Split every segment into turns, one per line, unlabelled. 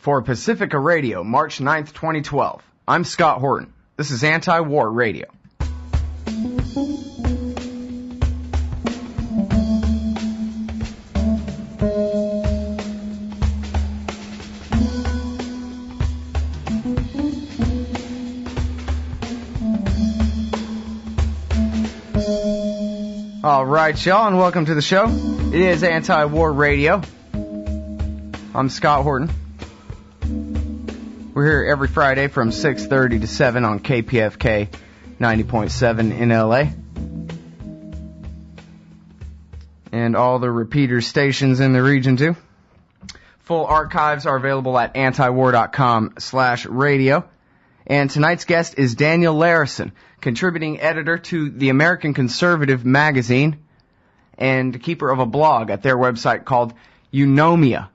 For Pacifica Radio, March 9th, 2012. I'm Scott Horton. This is Anti-War Radio. All right, y'all, and welcome to the show. It is Anti-War Radio. I'm Scott Horton. We're here every Friday from 6:30 to 7 on KPFK 90.7 in LA. And all the repeater stations in the region, too. Full archives are available at antiwar.com/radio. And tonight's guest is Daniel Larison, contributing editor to the American Conservative magazine and keeper of a blog at their website called Eunomia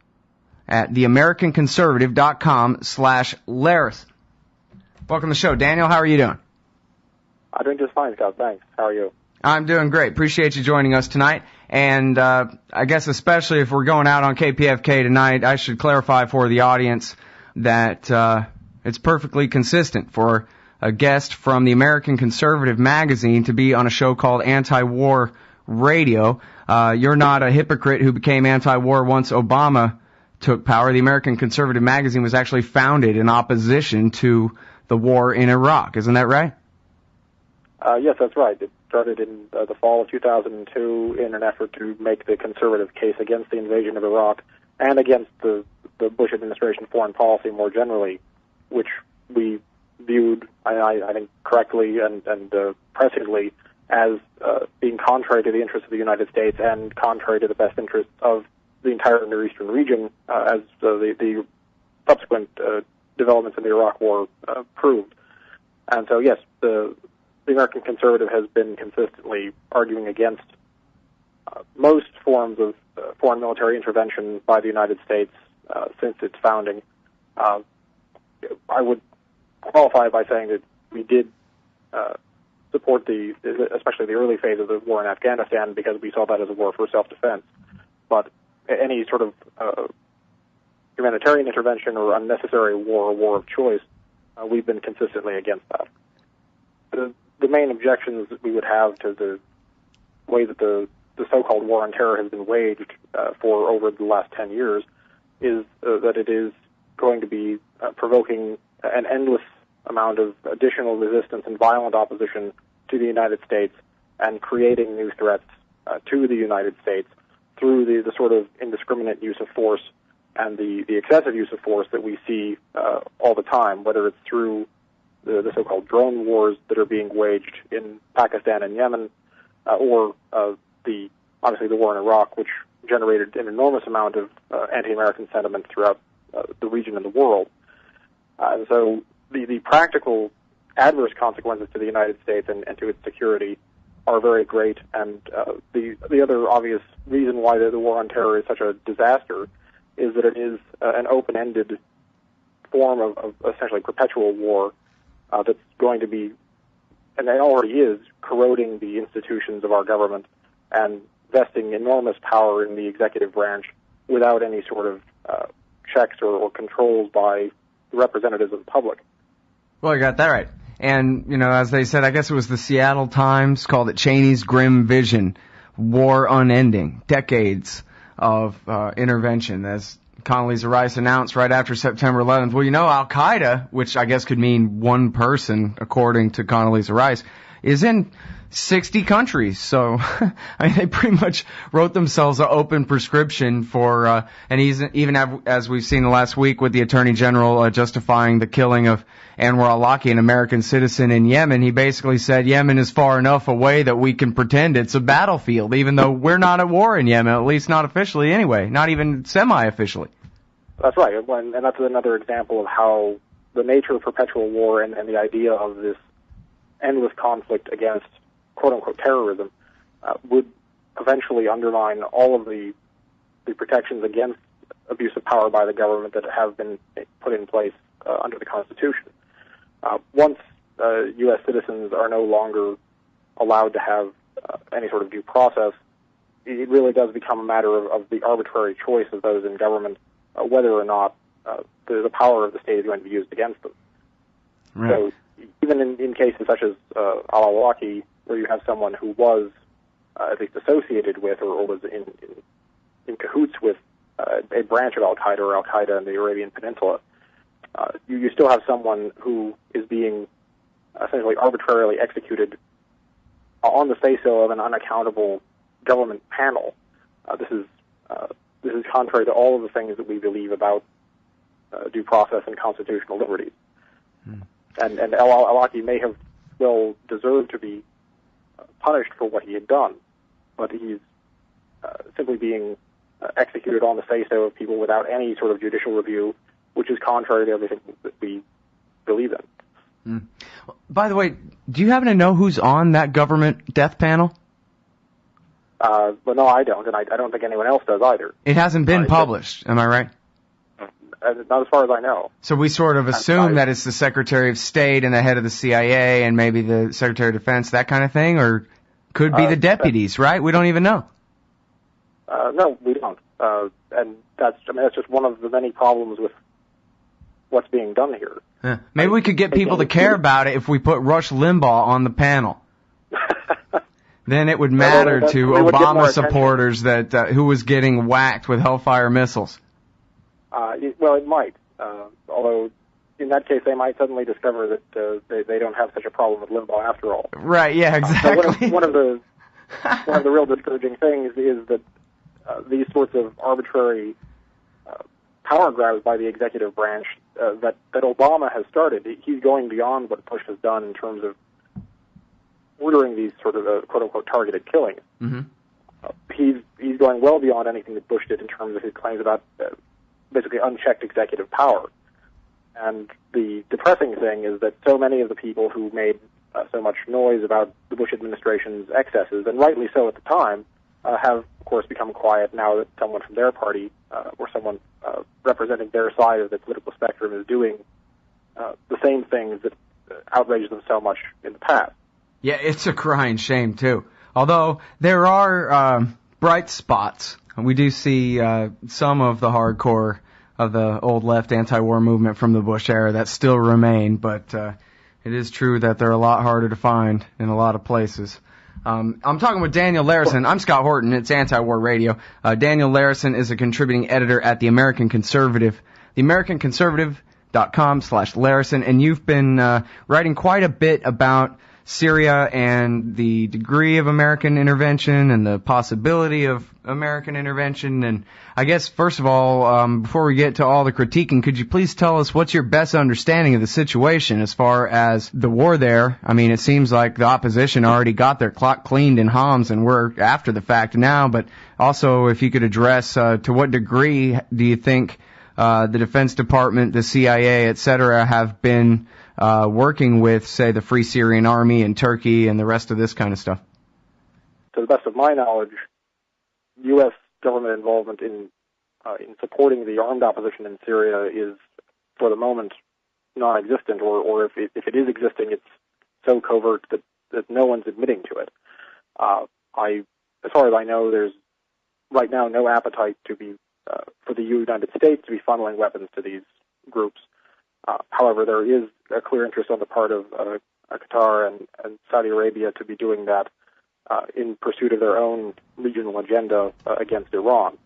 at theamericanconservative.com/Larison. Welcome to the show. Daniel, how are you doing?
I'm doing just fine, Scott. Thanks. How are you?
I'm doing great. Appreciate you joining us tonight. And I guess especially if we're going out on KPFK tonight, I should clarify for the audience that it's perfectly consistent for a guest from the American Conservative magazine to be on a show called Anti-War Radio. You're not a hypocrite who became anti-war once Obama took power. The American Conservative magazine was actually founded in opposition to the war in Iraq. Isn't that right?
Yes, that's right. It started in the fall of 2002 in an effort to make the conservative case against the invasion of Iraq and against the Bush administration foreign policy more generally, which we viewed, I think, correctly and pressingly as being contrary to the interests of the United States and contrary to the best interests of the entire Near Eastern region, as the subsequent developments in the Iraq War proved. And so, yes, the American Conservative has been consistently arguing against most forms of foreign military intervention by the United States since its founding. I would qualify by saying that we did support especially the early phase of the war in Afghanistan, because we saw that as a war for self-defense. But any sort of humanitarian intervention or unnecessary war or war of choice, we've been consistently against that. The main objections that we would have to the way that the so-called war on terror has been waged for over the last 10 years is that it is going to be provoking an endless amount of additional resistance and violent opposition to the United States and creating new threats to the United States through the sort of indiscriminate use of force and the excessive use of force that we see all the time, whether it's through the so-called drone wars that are being waged in Pakistan and Yemen, or obviously the war in Iraq, which generated an enormous amount of anti-American sentiment throughout the region and the world. And so the practical adverse consequences to the United States and to its security are very great. And the other obvious reason why the war on terror is such a disaster is that it is an open-ended form of essentially perpetual war that's going to be, and it already is, corroding the institutions of our government and vesting enormous power in the executive branch without any sort of checks or controls by the representatives of the public.
Well, you got that right. And, as they said, I guess it was the Seattle Times called it Cheney's Grim Vision, war unending, decades of intervention, as Condoleezza Rice announced right after September 11th. Well, Al-Qaeda, which I guess could mean one person, according to Condoleezza Rice, is in 60 countries. So, they pretty much wrote themselves an open prescription for, and even as we've seen last week with the Attorney General justifying the killing of Anwar al-Awlaki, an American citizen in Yemen, he basically said Yemen is far enough away that we can pretend it's a battlefield, even though we're not at war in Yemen, at least not officially anyway, not even semi-officially.
That's right, and that's another example of how the nature of perpetual war and the idea of this endless conflict against quote-unquote terrorism would eventually undermine all of the protections against abuse of power by the government that have been put in place under the Constitution. Once U.S. citizens are no longer allowed to have any sort of due process, it really does become a matter of the arbitrary choice of those in government whether or not the power of the state is going to be used against them.
Right.
So even in cases such as al-Awlaki, where you have someone who was at least associated with or was in cahoots with a branch of Al-Qaeda or Al-Qaeda in the Arabian Peninsula, you still have someone who is being essentially arbitrarily executed on the say-so of an unaccountable government panel. This is contrary to all of the things that we believe about due process and constitutional liberties. And al-Awlaki may have well deserved to be punished for what he had done, but he's simply being executed on the say-so of people without any sort of judicial review, which is contrary to everything that we believe in.
By the way, do you happen to know who's on that government death panel?
But no, I don't, and I don't think anyone else does either.
It hasn't been published, am I right?
Not as far as I know.
So we sort of assume that it's the Secretary of State and the head of the CIA and maybe the Secretary of Defense, that kind of thing, or could be the deputies, right? We don't even know.
No, we don't. And that's just one of the many problems with what's being done here.
Yeah. Maybe we could get people to care about it if we put Rush Limbaugh on the panel. Then it would matter to Obama supporters that who was getting whacked with Hellfire missiles.
Well, it might. Although, in that case, they might suddenly discover that they don't have such a problem with Limbaugh after all.
Right? Yeah, exactly.
One of the real discouraging things is that these sorts of arbitrary power grabs by the executive branch that Obama has started. He's going beyond what Bush has done in terms of ordering these sort of quote-unquote targeted killings.
Mm-hmm.
He's going well beyond anything that Bush did in terms of his claims about basically unchecked executive power. And the depressing thing is that so many of the people who made so much noise about the Bush administration's excesses, and rightly so at the time, have, of course, become quiet now that someone from their party or someone representing their side of the political spectrum is doing the same things that outraged them so much in the past.
Yeah, it's a crying shame, too. Although there are bright spots. We do see some of the hardcore of the old left anti-war movement from the Bush era that still remain, but it is true that they're a lot harder to find in a lot of places. I'm talking with Daniel Larison. I'm Scott Horton. It's Anti-War Radio. Daniel Larison is a contributing editor at The American Conservative, theamericanconservative.com/Larison, and you've been writing quite a bit about Syria and the degree of American intervention and the possibility of American intervention. And I guess, first of all, before we get to all the critiquing, could you please tell us what's your best understanding of the situation as far as the war there? I mean, it seems like the opposition already got their clock cleaned in Homs and we're after the fact now, but also if you could address to what degree do you think the Defense Department, the CIA, et cetera, have been working with, say, the Free Syrian Army in Turkey and the rest of this kind of stuff?
To the best of my knowledge, U.S. government involvement in supporting the armed opposition in Syria is, for the moment, non-existent, or if it is existing, it's so covert that no one's admitting to it. As far as I know, there's right now no appetite to be for the United States to be funneling weapons to these groups. However, there is a clear interest on the part of Qatar and Saudi Arabia to be doing that in pursuit of their own regional agenda against Iran.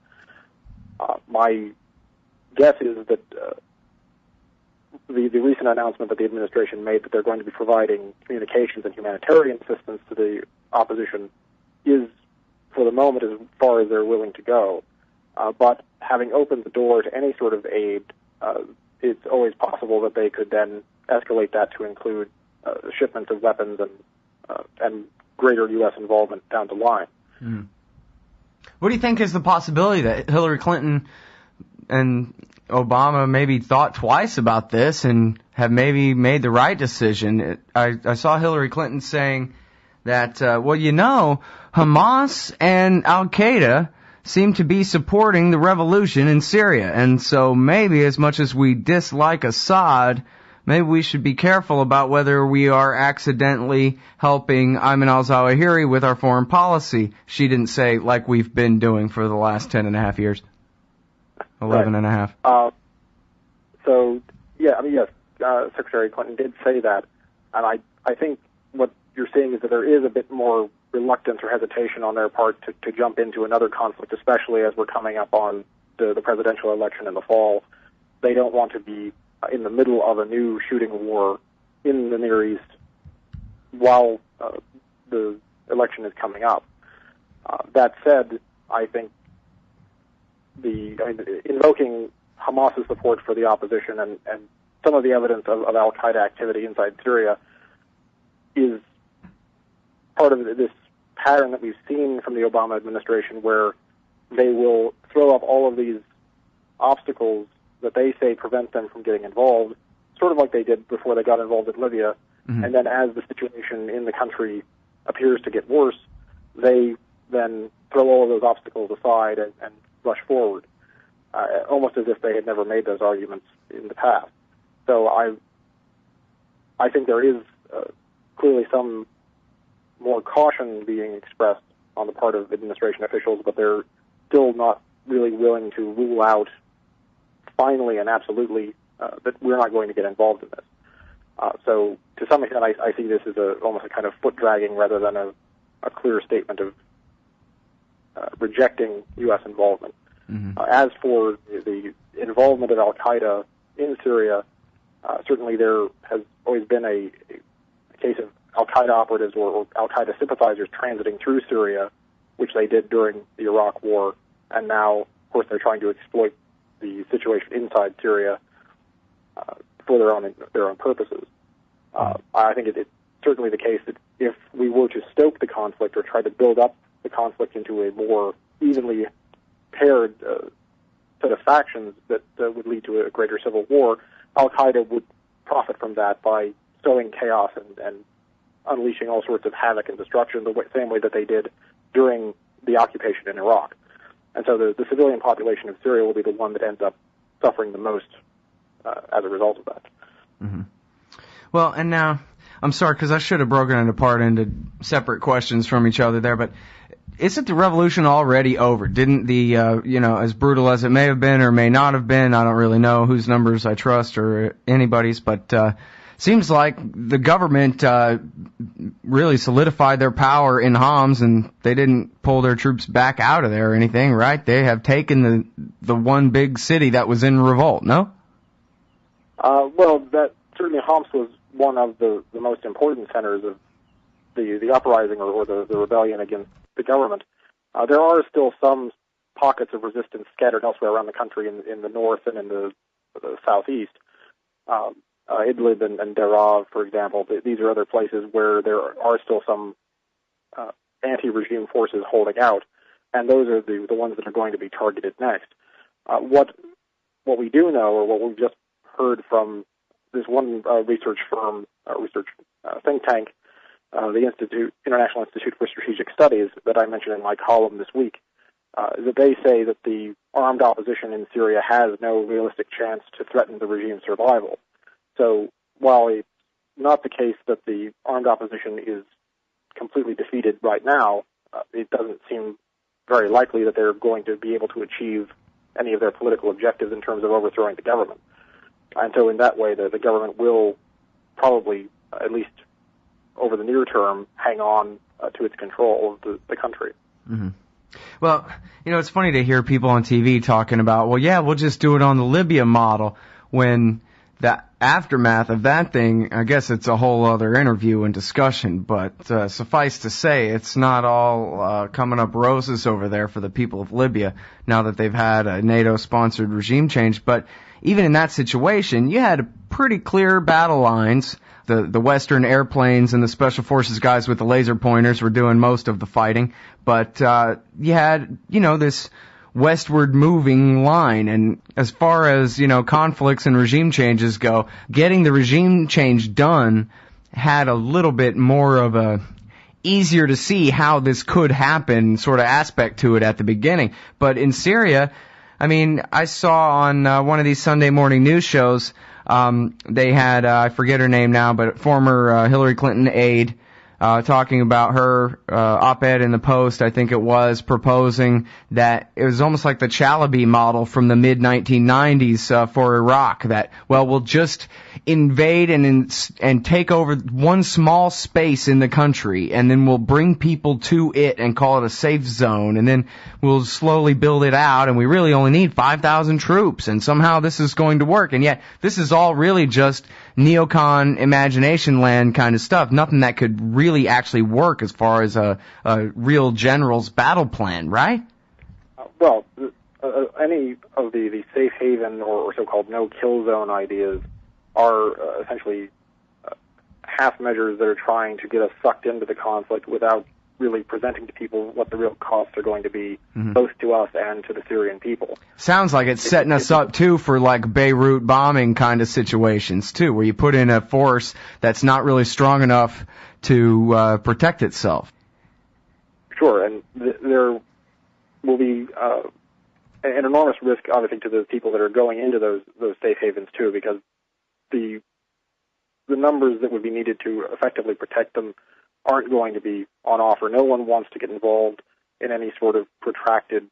My guess is that the recent announcement that the administration made that they're going to be providing communications and humanitarian assistance to the opposition is, for the moment, as far as they're willing to go. But having opened the door to any sort of aid, it's always possible that they could then escalate that to include shipments of weapons and greater U.S. involvement down the line.
Mm. What do you think is the possibility that Hillary Clinton and Obama maybe thought twice about this and have maybe made the right decision? I saw Hillary Clinton saying that, Hamas and Al-Qaeda seem to be supporting the revolution in Syria. And so maybe as much as we dislike Assad, maybe we should be careful about whether we are accidentally helping Ayman al-Zawahiri with our foreign policy. She didn't say like we've been doing for the last 10 and a half years. 11 and a half.
So, yeah, I mean, yes, Secretary Clinton did say that, and I think what you're seeing is that there is a bit more reluctance or hesitation on their part to jump into another conflict, especially as we're coming up on the presidential election in the fall. They don't want to be in the middle of a new shooting war in the Near East while the election is coming up. That said, I think invoking Hamas's support for the opposition and some of the evidence of al-Qaeda activity inside Syria is part of this pattern that we've seen from the Obama administration, where they will throw up all of these obstacles that they say prevent them from getting involved, sort of like they did before they got involved in Libya. Mm-hmm. And then as the situation in the country appears to get worse, they then throw all of those obstacles aside and rush forward, almost as if they had never made those arguments in the past. So I think there is clearly some more caution being expressed on the part of administration officials, but they're still not really willing to rule out finally and absolutely that we're not going to get involved in this. So to some extent, I see this as almost a kind of foot dragging rather than a clear statement of rejecting U.S. involvement. Mm-hmm. As for the involvement of al-Qaeda in Syria, certainly there has always been a case of al-Qaeda operatives or al-Qaeda sympathizers transiting through Syria, which they did during the Iraq War, and now, of course, they're trying to exploit the situation inside Syria for their own purposes. I think it's certainly the case that if we were to stoke the conflict or try to build up the conflict into a more evenly paired set of factions that would lead to a greater civil war, al-Qaeda would profit from that by sowing chaos and unleashing all sorts of havoc and destruction the same way that they did during the occupation in Iraq. And so the civilian population of Syria will be the one that ends up suffering the most as a result of that.
Mm-hmm. Well, and now, I'm sorry, because I should have broken it apart into separate questions from each other there, but isn't the revolution already over? Didn't the, as brutal as it may have been or may not have been, I don't really know whose numbers I trust or anybody's, but seems like the government really solidified their power in Homs, and they didn't pull their troops back out of there or anything, right? They have taken the one big city that was in revolt, no?
Well, that certainly Homs was one of the most important centers of the uprising or the rebellion against the government. There are still some pockets of resistance scattered elsewhere around the country in the north and in the southeast. Idlib and Daraa, for example, these are other places where there are still some anti-regime forces holding out, and those are the ones that are going to be targeted next. What we do know, or what we've just heard from this one research firm, think tank, the International Institute for Strategic Studies that I mentioned in my column this week, is that they say that the armed opposition in Syria has no realistic chance to threaten the regime's survival. So while it's not the case that the armed opposition is completely defeated right now, it doesn't seem very likely that they're going to be able to achieve any of their political objectives in terms of overthrowing the government. And so in that way, the government will probably, at least over the near term, hang on to its control of the country.
Mm-hmm. Well, it's funny to hear people on TV talking about, well, yeah, we'll just do it on the Libya model, when the aftermath of that thing, I guess it's a whole other interview and discussion, but suffice to say, it's not all coming up roses over there for the people of Libya now that they've had a NATO-sponsored regime change. But even in that situation, you had pretty clear battle lines. The Western airplanes and the Special Forces guys with the laser pointers were doing most of the fighting, but you had, this westward moving line. And as far as, conflicts and regime changes go, getting the regime change done had a little bit more of a easier to see how this could happen sort of aspect to it at the beginning. But in Syria, I saw on one of these Sunday morning news shows, they had, I forget her name now, but former Hillary Clinton aide, talking about her op-ed in the Post, I think it was, proposing that it was almost like the Chalabi model from the mid-1990s for Iraq, that, well, we'll just invade and take over one small space in the country, and then we'll bring people to it and call it a safe zone, and then we'll slowly build it out, and we really only need 5,000 troops, and somehow this is going to work. And yet, this is all really just neocon imagination land kind of stuff, nothing that could really actually work as far as a real general's battle plan, right?
Well, any of the safe haven or so-called no-kill zone ideas are essentially half measures that are trying to get us sucked into the conflict without really presenting to people what the real costs are going to be, both to us and to the Syrian people.
Sounds like it's setting us up, too, for like Beirut bombing kind of situations, too, where you put in a force that's not really strong enough to protect itself.
Sure, and there will be an enormous risk, obviously, to the people that are going into those safe havens, too, because the numbers that would be needed to effectively protect them aren't going to be on offer. No one wants to get involved in any sort of protracted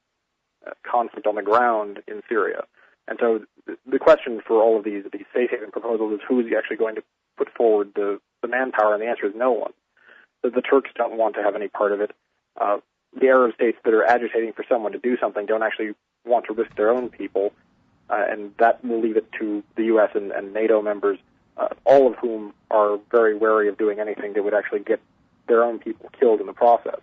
conflict on the ground in Syria. And so the question for all of these safe haven proposals is who is actually going to put forward the manpower, and the answer is no one. The Turks don't want to have any part of it. The Arab states that are agitating for someone to do something don't actually want to risk their own people, and that will leave it to the U.S. and NATO members, all of whom are very wary of doing anything that would actually get their own people killed in the process.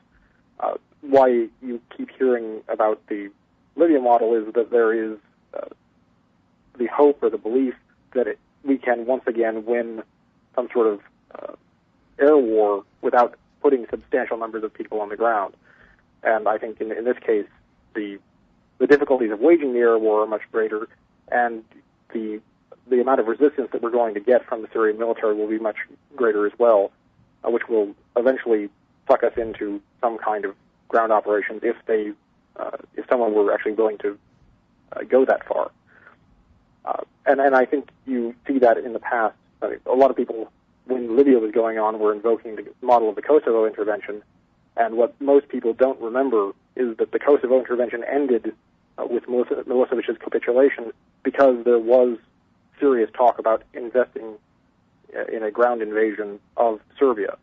Why you keep hearing about the Libyan model is that there is the hope or the belief that we can once again win some sort of air war without putting substantial numbers of people on the ground. And I think in this case, the difficulties of waging the air war are much greater, and the amount of resistance that we're going to get from the Syrian military will be much greater as well, which will eventually suck us into some kind of ground operations if someone were actually willing to go that far. And I think you see that in the past. I mean, a lot of people, when Libya was going on, were invoking the model of the Kosovo intervention, and what most people don't remember is that the Kosovo intervention ended with Milosevic's capitulation because there was serious talk about investing in a ground invasion of Serbia.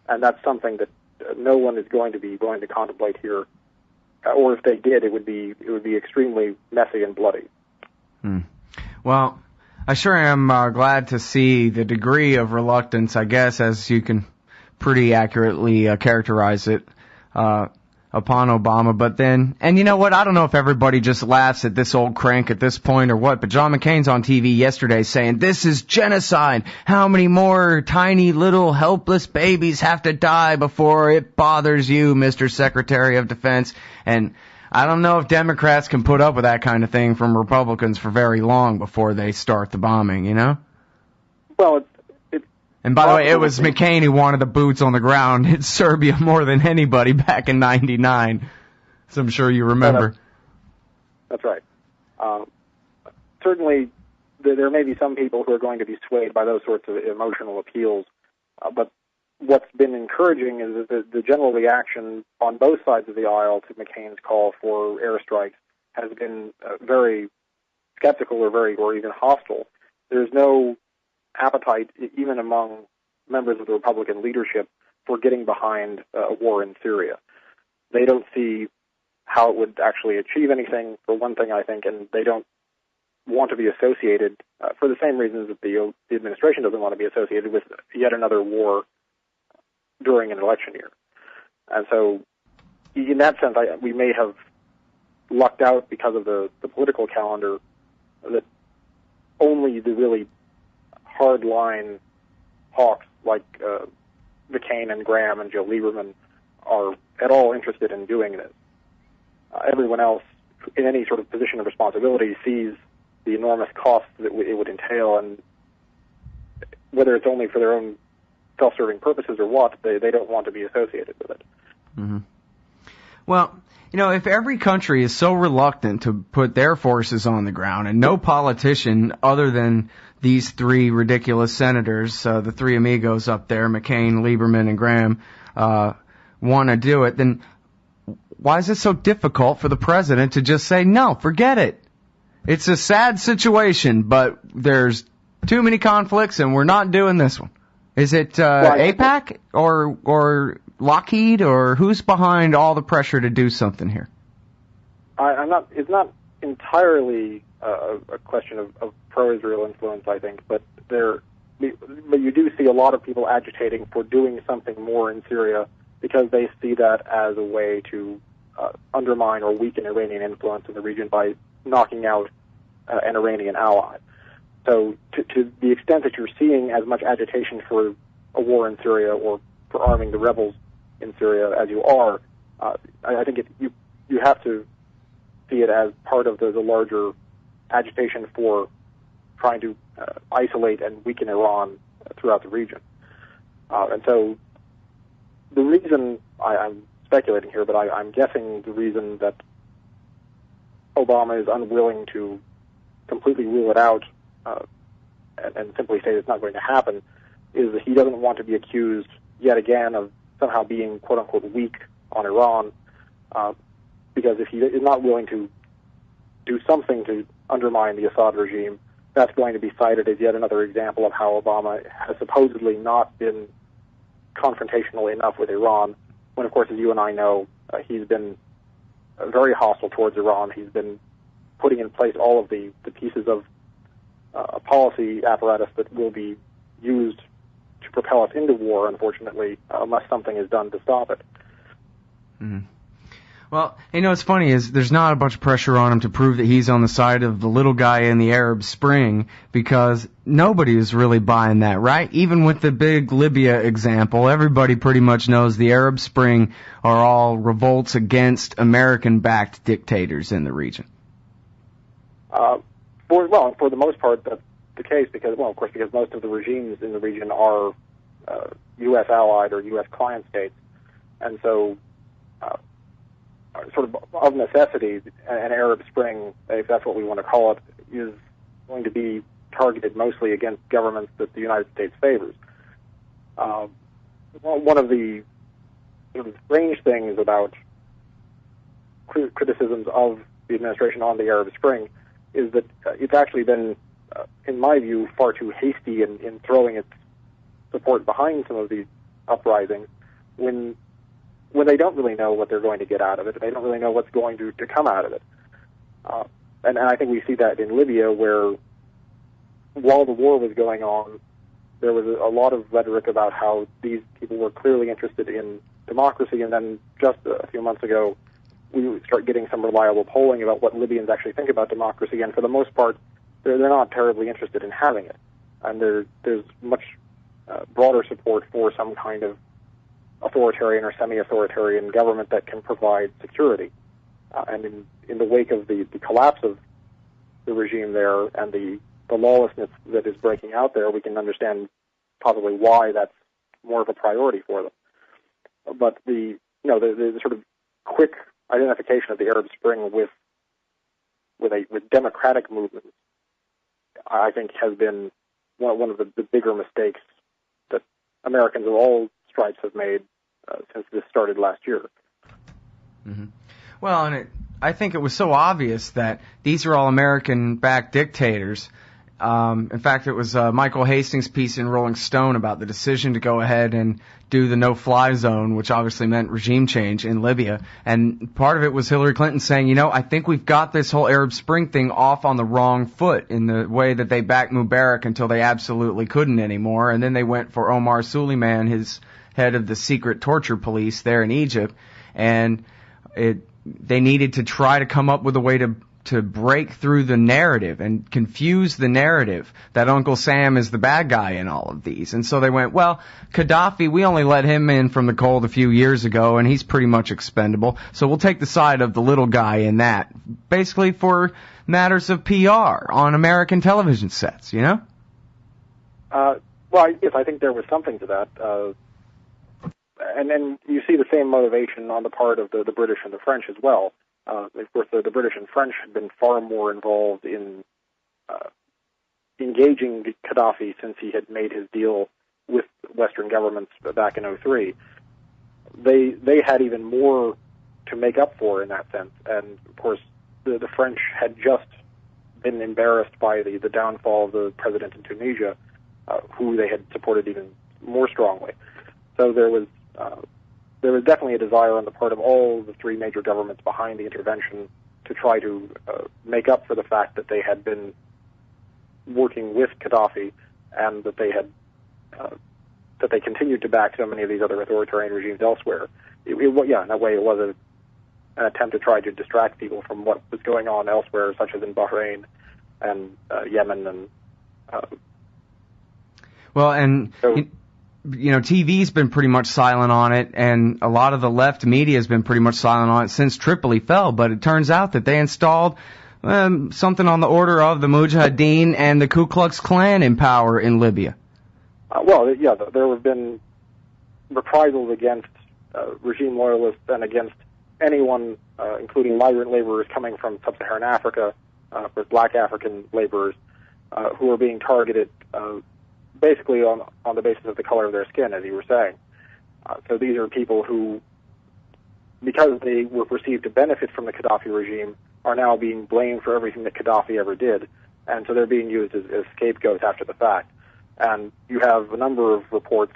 And that's something that no one is going to be willing to contemplate here. Or if they did, it would be extremely messy and bloody.
Well, I sure am glad to see the degree of reluctance, I guess, as you can pretty accurately characterize it, upon Obama. But then, and you know what, I don't know if everybody just laughs at this old crank at this point or what, but John McCain's on TV yesterday saying, this is genocide. How many more tiny little helpless babies have to die before it bothers you, Mr. Secretary of Defense? And I don't know if Democrats can put up with that kind of thing from Republicans for very long before they start the bombing, you know?
Well,
and by the way, it was McCain who wanted the boots on the ground in Serbia more than anybody back in '99. So I'm sure you remember.
That's right. Certainly, there may be some people who are going to be swayed by those sorts of emotional appeals, but what's been encouraging is that the general reaction on both sides of the aisle to McCain's call for airstrikes has been very skeptical or even hostile. There's no appetite, even among members of the Republican leadership, for getting behind a war in Syria. They don't see how it would actually achieve anything, for one thing, I think, and they don't want to be associated, for the same reasons that the administration doesn't want to be associated with yet another war during an election year. And so, in that sense, we may have lucked out because of the political calendar that only the really hard-line hawks like McCain and Graham and Joe Lieberman are at all interested in doing this. Everyone else, in any sort of position of responsibility, sees the enormous costs that it would entail, and whether it's only for their own self-serving purposes or what, they don't want to be associated with it.
Mm-hmm. Well, if every country is so reluctant to put their forces on the ground, and no politician other than these three ridiculous senators, the three amigos up there, McCain, Lieberman, and Graham, want to do it, then why is it so difficult for the president to just say, no, forget it? It's a sad situation, but there's too many conflicts, and we're not doing this one. Is it AIPAC or Lockheed, or who's behind all the pressure to do something here?
It's not entirely a question of pro-Israel influence, I think, but you do see a lot of people agitating for doing something more in Syria because they see that as a way to undermine or weaken Iranian influence in the region by knocking out an Iranian ally. So to the extent that you're seeing as much agitation for a war in Syria or for arming the rebels in Syria as you are, I think you have to see it as part of the larger agitation for trying to isolate and weaken Iran throughout the region. And so the reason, I'm speculating here, but I'm guessing the reason that Obama is unwilling to completely rule it out and simply say it's not going to happen is that he doesn't want to be accused yet again of somehow being quote-unquote weak on Iran, because if he is not willing to do something to undermine the Assad regime, that's going to be cited as yet another example of how Obama has supposedly not been confrontational enough with Iran, when, of course, as you and I know, he's been very hostile towards Iran. He's been putting in place all of the pieces of a policy apparatus that will be used to propel us into war, unfortunately, unless something is done to stop it.
Mm-hmm. Well, what's funny is there's not a bunch of pressure on him to prove that he's on the side of the little guy in the Arab Spring, because nobody is really buying that, right? Even with the big Libya example, everybody pretty much knows the Arab Spring are all revolts against American-backed dictators in the region.
For the most part, that's the case because most of the regimes in the region are U.S. allied or U.S. client states, and so sort of necessity, an Arab Spring, if that's what we want to call it, is going to be targeted mostly against governments that the United States favors. One of the sort of strange things about criticisms of the administration on the Arab Spring is that it's actually been, in my view, far too hasty in throwing its support behind some of these uprisings when they don't really know what they're going to get out of it. They don't really know what's going to come out of it. And I think we see that in Libya, where while the war was going on, there was a lot of rhetoric about how these people were clearly interested in democracy, and then just a few months ago, we start getting some reliable polling about what Libyans actually think about democracy, and for the most part, they're not terribly interested in having it. And there's much broader support for some kind of authoritarian or semi-authoritarian government that can provide security. And in the wake of the collapse of the regime there and the lawlessness that is breaking out there, we can understand possibly why that's more of a priority for them. But the sort of quick identification of the Arab Spring with democratic movements, I think, has been one of the bigger mistakes that Americans of all stripes have made since this started last year.
Mm-hmm. Well, and I think it was so obvious that these are all American-backed dictators. In fact, it was Michael Hastings' piece in Rolling Stone about the decision to go ahead and do the no-fly zone, which obviously meant regime change in Libya. And part of it was Hillary Clinton saying, I think we've got this whole Arab Spring thing off on the wrong foot in the way that they backed Mubarak until they absolutely couldn't anymore. And then they went for Omar Suleiman, his head of the secret torture police there in Egypt. And they needed to try to come up with a way to break through the narrative and confuse the narrative that Uncle Sam is the bad guy in all of these. And so they went, well, Gaddafi, we only let him in from the cold a few years ago, and he's pretty much expendable. So we'll take the side of the little guy in that, basically for matters of PR on American television sets,
Well, yes, I think there was something to that. and then you see the same motivation on the part of the British and the French as well. Of course, the British and French had been far more involved in engaging Gaddafi since he had made his deal with Western governments back in '03. They had even more to make up for in that sense, and of course, the French had just been embarrassed by the downfall of the president in Tunisia, who they had supported even more strongly. So there was definitely a desire on the part of all the three major governments behind the intervention to try to make up for the fact that they had been working with Gaddafi and that they had that they continued to back so many of these other authoritarian regimes elsewhere. In that way it was an attempt to try to distract people from what was going on elsewhere, such as in Bahrain and Yemen and.
TV's been pretty much silent on it, and a lot of the left media has been pretty much silent on it since Tripoli fell. But it turns out that they installed something on the order of the Mujahideen and the Ku Klux Klan in power in Libya.
There have been reprisals against regime loyalists and against anyone, including migrant laborers coming from sub-Saharan Africa, with black African laborers, who are being targeted basically on the basis of the color of their skin, as you were saying. So these are people who, because they were perceived to benefit from the Gaddafi regime, are now being blamed for everything that Gaddafi ever did, and so they're being used as scapegoats after the fact. And you have a number of reports,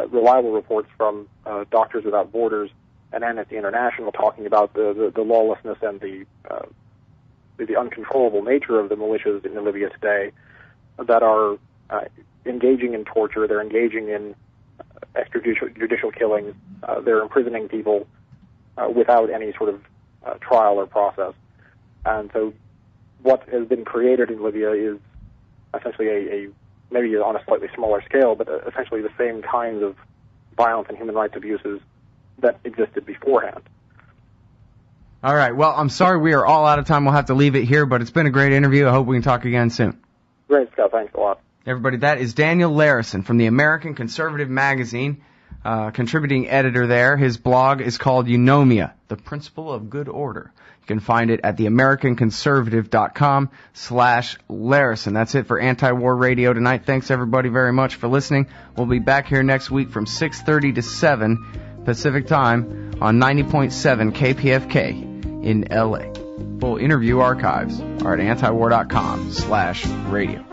reliable reports from Doctors Without Borders and Amnesty International talking about the lawlessness and the uncontrollable nature of the militias in Libya today that are engaging in torture, they're engaging in extrajudicial killings, they're imprisoning people without any sort of trial or process. And so what has been created in Libya is essentially maybe on a slightly smaller scale, but essentially the same kinds of violence and human rights abuses that existed beforehand.
All right. Well, I'm sorry we are all out of time. We'll have to leave it here, but it's been a great interview. I hope we can talk again soon.
Great, Scott. Thanks a lot.
Everybody, that is Daniel Larison from the American Conservative Magazine, contributing editor there. His blog is called Eunomia, the Principle of Good Order. You can find it at theamericanconservative.com/Larison. That's it for Anti-War Radio tonight. Thanks, everybody, very much for listening. We'll be back here next week from 6:30 to 7 Pacific Time on 90.7 KPFK in L.A. Full interview archives are at antiwar.com/radio.